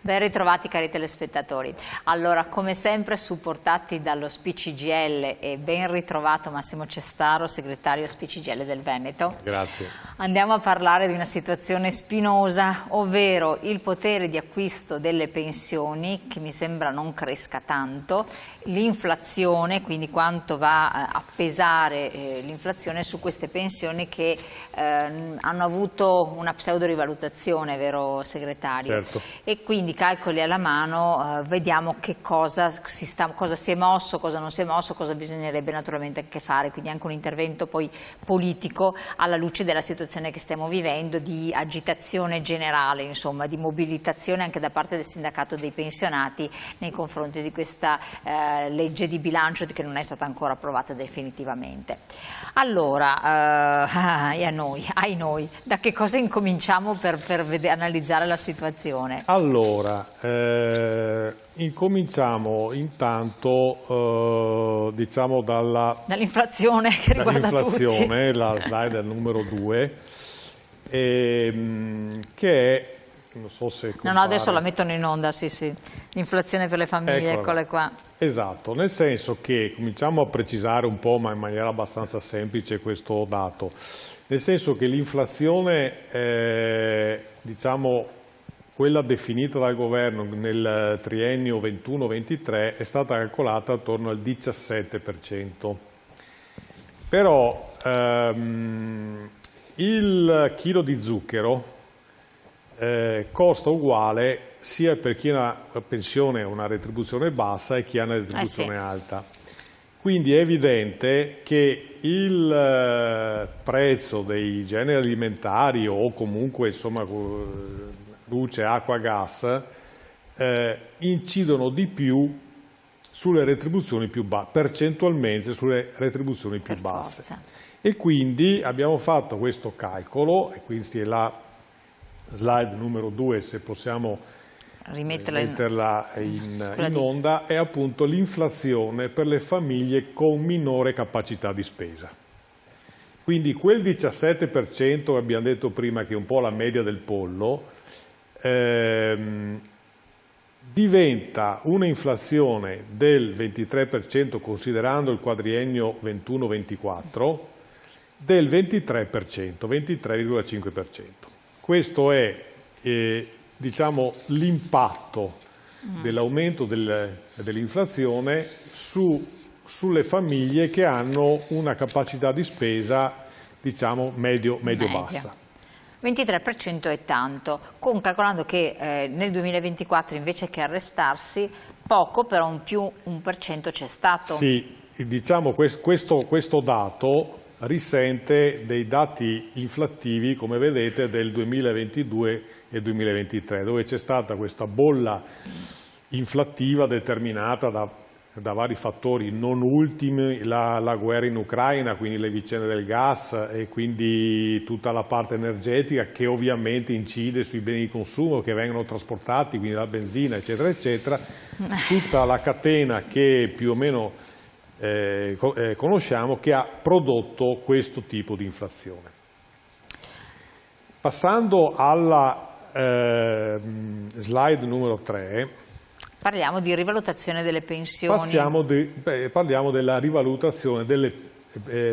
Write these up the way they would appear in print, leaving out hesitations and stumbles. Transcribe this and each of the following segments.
Ben ritrovati cari telespettatori. Allora, come sempre supportati dallo SPI-CGIL e ben ritrovato Massimo Cestaro, segretario SPI-CGIL del Veneto. Grazie. Andiamo a parlare di una situazione spinosa, ovvero il potere di acquisto delle pensioni che mi sembra non cresca tanto, l'inflazione, quindi quanto va a pesare l'inflazione su queste pensioni che hanno avuto una pseudo rivalutazione, vero segretario? Certo. E quindi calcoli alla mano, vediamo che cosa si è mosso, cosa non si è mosso, cosa bisognerebbe naturalmente anche fare, quindi anche un intervento poi politico alla luce della situazione che stiamo vivendo, di agitazione generale, insomma, di mobilitazione anche da parte del sindacato dei pensionati nei confronti di questa legge di bilancio che non è stata ancora approvata definitivamente. Allora, ai noi, da che cosa incominciamo per analizzare la situazione? Allora, incominciamo intanto diciamo dall'inflazione che riguarda tutti. La slide numero 2, che è, non so se compare. No, adesso la mettono in onda, sì, l'inflazione per le famiglie, eccole qua. Esatto, nel senso che cominciamo a precisare un po', ma in maniera abbastanza semplice, questo dato, nel senso che l'inflazione, diciamo, quella definita dal governo nel triennio 21-23 è stata calcolata attorno al 17%. Però il chilo di zucchero costa uguale sia per chi ha una pensione o una retribuzione bassa e chi ha una retribuzione alta. Quindi è evidente che il prezzo dei generi alimentari o comunque insomma luce, acqua, gas incidono di più sulle retribuzioni più basse, percentualmente sulle retribuzioni più basse. Forza. E quindi abbiamo fatto questo calcolo, e quindi è la slide numero 2, se possiamo rimetterla in onda, è appunto l'inflazione per le famiglie con minore capacità di spesa. Quindi quel 17% che abbiamo detto prima, che è un po' la media del pollo, diventa un'inflazione del 23% considerando il quadriennio 21-24, del 23%, 23,5%. Questo è diciamo, l'impatto dell'aumento dell'inflazione sulle famiglie che hanno una capacità di spesa, diciamo, medio-bassa. 23% è tanto, calcolando che nel 2024 invece che arrestarsi, poco, però un più 1% c'è stato. Sì, diciamo questo dato risente dei dati inflattivi, come vedete, del 2022 e 2023, dove c'è stata questa bolla inflattiva determinata da vari fattori, non ultimi la guerra in Ucraina, quindi le vicende del gas e quindi tutta la parte energetica che ovviamente incide sui beni di consumo che vengono trasportati, quindi la benzina, eccetera, eccetera, tutta la catena che più o meno conosciamo, che ha prodotto questo tipo di inflazione. Passando alla slide numero 3, parliamo di rivalutazione delle pensioni. Parliamo della rivalutazione delle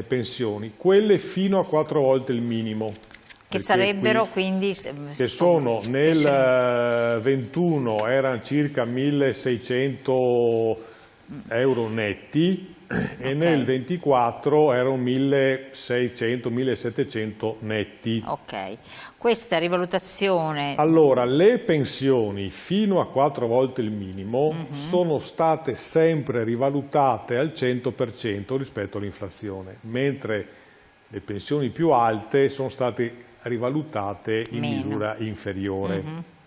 pensioni, quelle fino a 4 volte il minimo. Che sarebbero quindi... Che sono nel 21 erano circa 1.600 euro netti e nel 24 erano 1.600-1.700 netti. Ok, questa rivalutazione... Allora, le pensioni fino a 4 volte il minimo sono state sempre rivalutate al 100% rispetto all'inflazione, mentre le pensioni più alte sono state rivalutate in misura inferiore.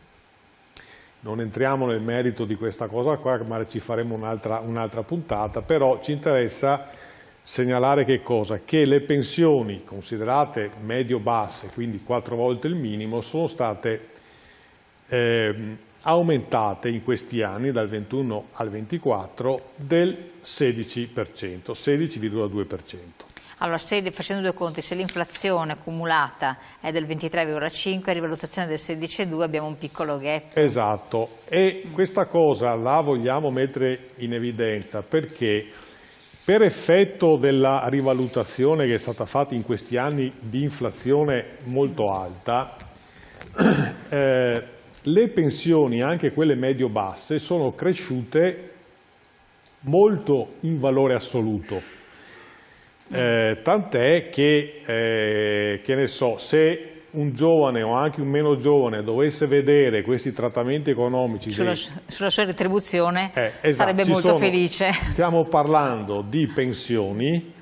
Non entriamo nel merito di questa cosa qua, ma ci faremo un'altra puntata, però ci interessa segnalare che cosa? Che le pensioni considerate medio-basse, quindi 4 volte il minimo, sono state aumentate in questi anni, dal 21 al 24, del 16%, 16,2%. Allora, facendo due conti, se l'inflazione cumulata è del 23,5, rivalutazione del 16,2, abbiamo un piccolo gap. Esatto, e questa cosa la vogliamo mettere in evidenza perché per effetto della rivalutazione che è stata fatta in questi anni di inflazione molto alta, le pensioni, anche quelle medio-basse, sono cresciute molto in valore assoluto. Tant'è che ne so, se un giovane o anche un meno giovane dovesse vedere questi trattamenti economici sulla sua retribuzione, esatto, sarebbe molto felice. Stiamo parlando di pensioni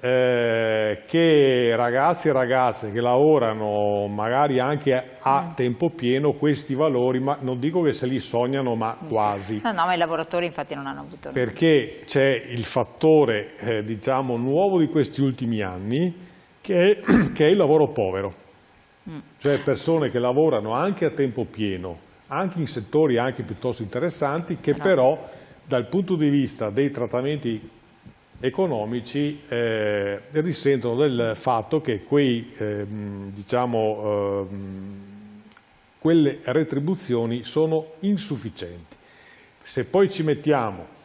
che ragazzi e ragazze che lavorano magari anche a tempo pieno, questi valori, ma non dico che se li sognano, ma quasi. No, ma i lavoratori infatti non hanno avuto. Perché c'è il fattore, diciamo, nuovo di questi ultimi anni, che è il lavoro povero. Cioè persone che lavorano anche a tempo pieno, anche in settori anche piuttosto interessanti, che però dal punto di vista dei trattamenti economici risentono del fatto che quelle retribuzioni sono insufficienti. Se poi ci mettiamo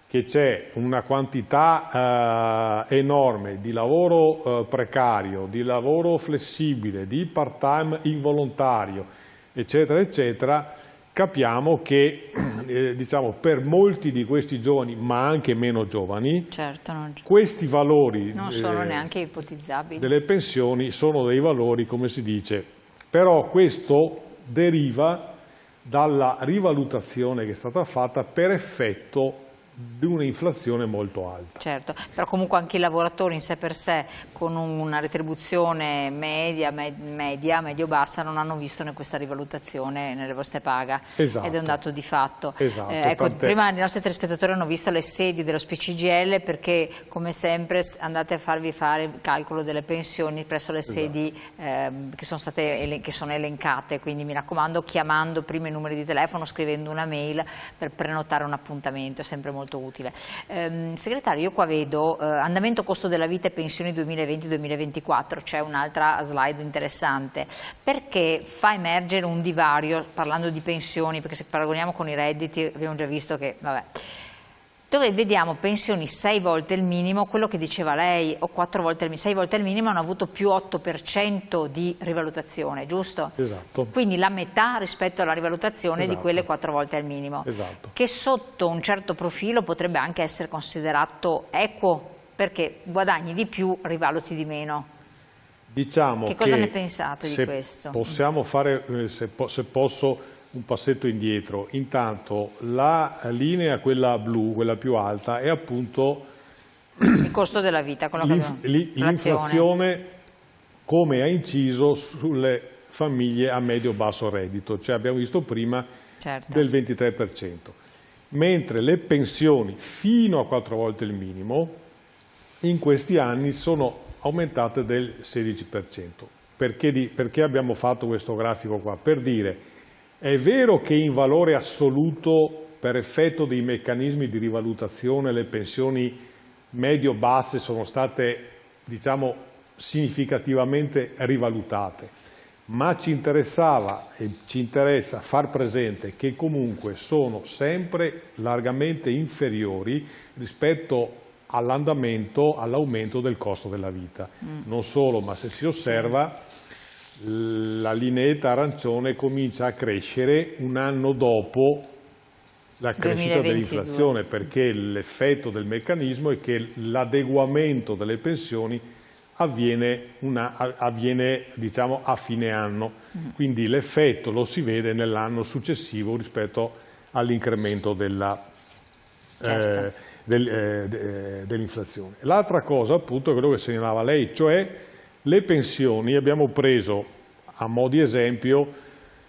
che c'è una quantità enorme di lavoro precario, di lavoro flessibile, di part-time involontario, eccetera, eccetera, capiamo che diciamo, per molti di questi giovani, ma anche meno giovani, questi valori non sono neanche ipotizzabili. Delle pensioni sono dei valori, come si dice, però questo deriva dalla rivalutazione che è stata fatta per effetto di un'inflazione molto alta. Certo, però comunque anche i lavoratori in sé per sé con una retribuzione medio-bassa non hanno visto questa rivalutazione nelle vostre paghe, esatto, ed è un dato di fatto. Esatto, ecco, prima i nostri telespettatori hanno visto le sedi dello CGIL, perché come sempre andate a farvi fare il calcolo delle pensioni presso le sedi che sono elencate, quindi mi raccomando, chiamando prima i numeri di telefono, scrivendo una mail per prenotare un appuntamento, è sempre molto utile. Segretario, io qua vedo andamento costo della vita e pensioni 2020-2024, c'è un'altra slide interessante, perché fa emergere un divario, parlando di pensioni, perché se paragoniamo con i redditi abbiamo già visto che, vabbè, dove vediamo pensioni 6 volte il minimo, quello che diceva lei, o 4 volte il minimo, 6 volte il minimo hanno avuto più 8% di rivalutazione, giusto? Esatto. Quindi la metà rispetto alla rivalutazione di quelle 4 volte al minimo, che sotto un certo profilo potrebbe anche essere considerato equo, perché guadagni di più, rivaluti di meno. Diciamo che cosa ne pensate di questo? Possiamo fare, se posso, un passetto indietro. Intanto la linea, quella blu, quella più alta, è appunto il costo della vita, l'inflazione come ha inciso sulle famiglie a medio-basso reddito, cioè abbiamo visto prima del 23%, mentre le pensioni fino a 4 volte il minimo in questi anni sono aumentate del 16%. Perché abbiamo fatto questo grafico qua? Per dire, è vero che in valore assoluto, per effetto dei meccanismi di rivalutazione, le pensioni medio-basse sono state, diciamo, significativamente rivalutate, ma ci interessava e ci interessa far presente che comunque sono sempre largamente inferiori rispetto all'aumento del costo della vita. Non solo, ma se si osserva, la lineetta arancione comincia a crescere un anno dopo la crescita dell'inflazione, perché l'effetto del meccanismo è che l'adeguamento delle pensioni avviene diciamo, a fine anno, quindi l'effetto lo si vede nell'anno successivo rispetto all'incremento dell'inflazione. L'altra cosa appunto è quello che segnalava lei, cioè le pensioni. Abbiamo preso a mo' di esempio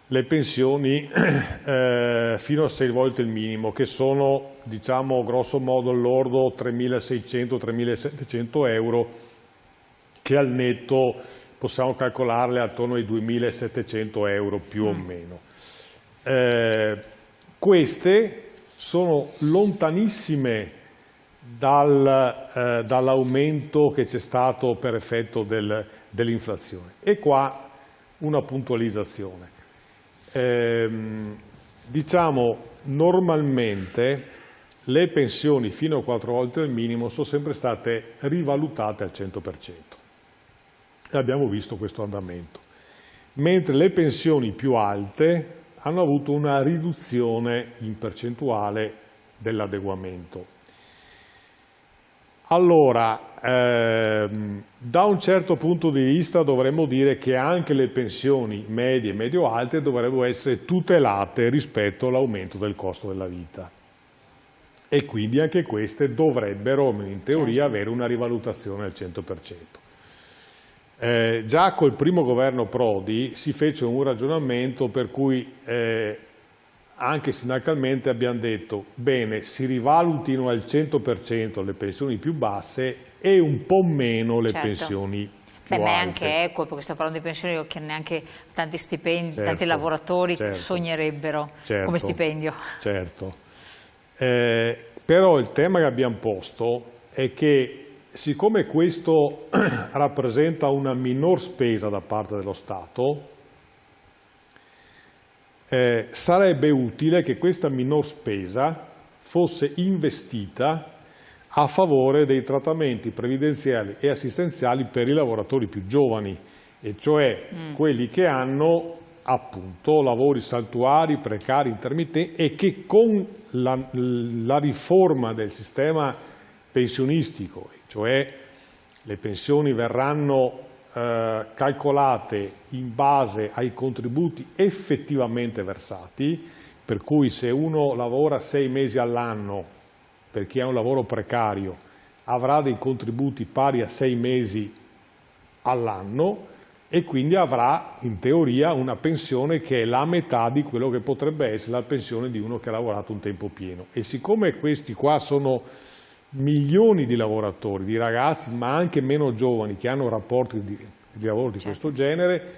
le pensioni fino a 6 volte il minimo, che sono, diciamo, grosso modo lordo 3.600-3.700 euro, che al netto possiamo calcolarle attorno ai 2.700 euro più o meno. Queste sono lontanissime dall'aumento che c'è stato per effetto dell'inflazione. E qua una puntualizzazione. Diciamo, normalmente le pensioni fino a 4 volte il minimo sono sempre state rivalutate al 100%. E abbiamo visto questo andamento. Mentre le pensioni più alte hanno avuto una riduzione in percentuale dell'adeguamento. Allora, da un certo punto di vista dovremmo dire che anche le pensioni medie e medio-alte dovrebbero essere tutelate rispetto all'aumento del costo della vita. E quindi anche queste dovrebbero, in teoria, avere una rivalutazione al 100%. Già col primo governo Prodi si fece un ragionamento per cui anche sindacalmente abbiamo detto bene, si rivalutino al 100% le pensioni più basse e un po' meno le pensioni più alte. Ma è anche equo, perché stiamo parlando di pensioni che neanche tanti stipendi, tanti lavoratori sognerebbero come stipendio. Certo. Però il tema che abbiamo posto è che siccome questo rappresenta una minor spesa da parte dello Stato, sarebbe utile che questa minor spesa fosse investita a favore dei trattamenti previdenziali e assistenziali per i lavoratori più giovani, e cioè quelli che hanno appunto lavori saltuari, precari, intermittenti, e che con la riforma del sistema pensionistico, cioè le pensioni verranno calcolate in base ai contributi effettivamente versati, per cui se uno lavora 6 mesi all'anno perché ha un lavoro precario avrà dei contributi pari a 6 mesi all'anno e quindi avrà in teoria una pensione che è la metà di quello che potrebbe essere la pensione di uno che ha lavorato un tempo pieno. E siccome questi qua sono milioni di lavoratori, di ragazzi ma anche meno giovani che hanno rapporti di lavoro di questo genere,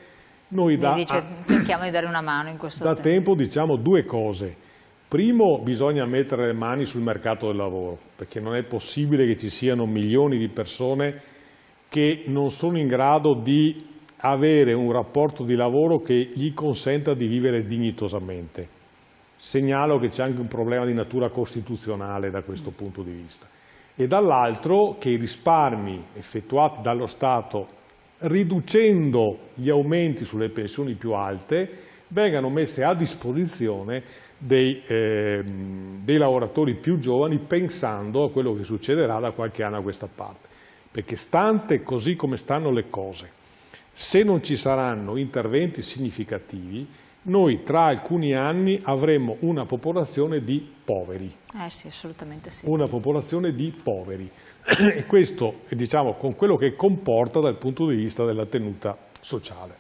noi cerchiamo di dare una mano in questo tempo diciamo due cose. Primo, bisogna mettere le mani sul mercato del lavoro, perché non è possibile che ci siano milioni di persone che non sono in grado di avere un rapporto di lavoro che gli consenta di vivere dignitosamente. Segnalo che c'è anche un problema di natura costituzionale da questo punto di vista. E dall'altro che i risparmi effettuati dallo Stato, riducendo gli aumenti sulle pensioni più alte, vengano messi a disposizione dei lavoratori più giovani, pensando a quello che succederà da qualche anno a questa parte. Perché stante così come stanno le cose, se non ci saranno interventi significativi, noi tra alcuni anni avremo una popolazione di poveri. Sì, assolutamente sì. Una popolazione di poveri. E questo, diciamo, con quello che comporta dal punto di vista della tenuta sociale.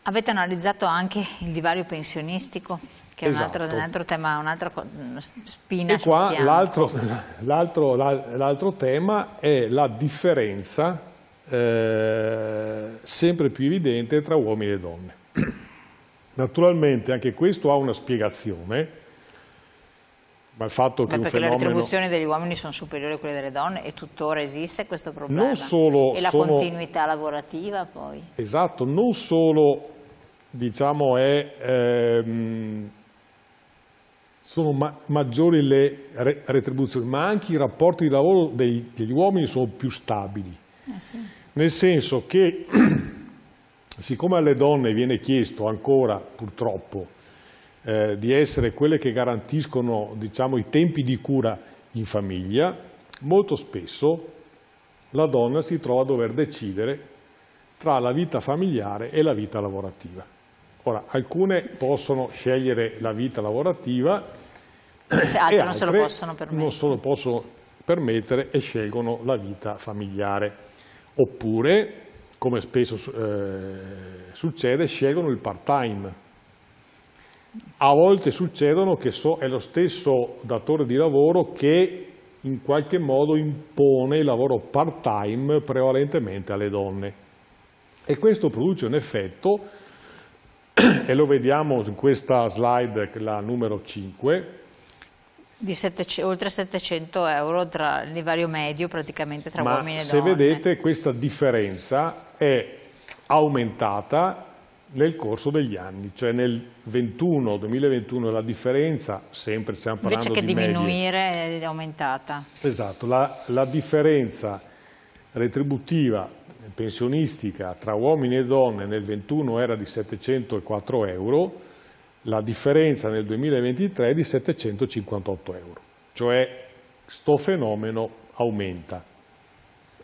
Avete analizzato anche il divario pensionistico, che è un altro tema, un'altra spina sul fianco. E qua l'altro tema è la differenza sempre più evidente tra uomini e donne. Naturalmente anche questo ha una spiegazione, ma il fatto che perché le retribuzioni degli uomini sono superiori a quelle delle donne e tuttora esiste questo problema. Non solo e la continuità lavorativa poi. Esatto, non solo diciamo sono maggiori le retribuzioni, ma anche i rapporti di lavoro degli uomini sono più stabili. Sì. Nel senso che, siccome alle donne viene chiesto ancora, purtroppo, di essere quelle che garantiscono, diciamo, i tempi di cura in famiglia, molto spesso la donna si trova a dover decidere tra la vita familiare e la vita lavorativa. Ora, alcune possono scegliere la vita lavorativa, altre non se lo possono permettere. Non se lo possono permettere e scelgono la vita familiare. Oppure, come spesso succede, scelgono il part-time. A volte succedono che è lo stesso datore di lavoro che in qualche modo impone il lavoro part-time prevalentemente alle donne. E questo produce un effetto, e lo vediamo in questa slide, la numero 5, Di oltre 700 euro tra il livello medio praticamente tra uomini e donne. Se vedete, questa differenza è aumentata nel corso degli anni, cioè nel 2021 la differenza, sempre stiamo parlando invece che di diminuire è aumentata. Esatto, la differenza retributiva pensionistica tra uomini e donne nel 21 era di 704 euro, la differenza nel 2023 è di 758 euro, cioè sto fenomeno aumenta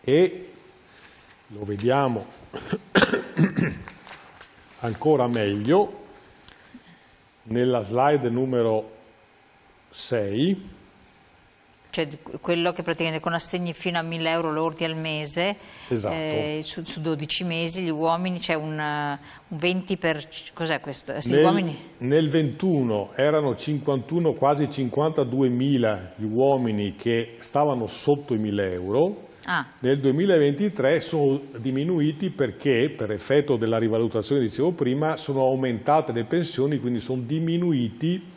e lo vediamo ancora meglio nella slide numero 6. Cioè quello che praticamente con assegni fino a 1.000 euro lordi al mese, esatto. su 12 mesi gli uomini c'è un 20%, cos'è questo? Sì, nel 21 erano 51, quasi 52.000 gli uomini che stavano sotto i 1.000 euro, nel 2023 sono diminuiti perché per effetto della rivalutazione, dicevo prima, sono aumentate le pensioni, quindi sono diminuiti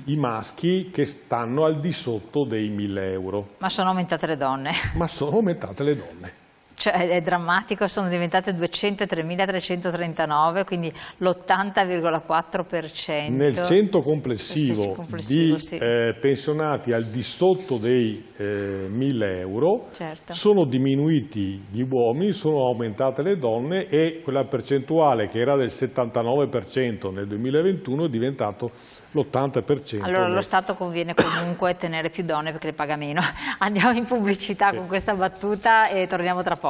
i maschi che stanno al di sotto dei 1.000 euro. Ma sono aumentate le donne? Ma sono aumentate le donne. Cioè è drammatico, sono diventate 203.339, quindi l'80,4%. Nel cento complessivo di pensionati al di sotto dei 1.000 euro, certo, sono diminuiti gli uomini, sono aumentate le donne e quella percentuale che era del 79% nel 2021 è diventato l'80%. Allora allo Stato conviene comunque tenere più donne perché le paga meno. Andiamo in pubblicità con questa battuta e torniamo tra poco.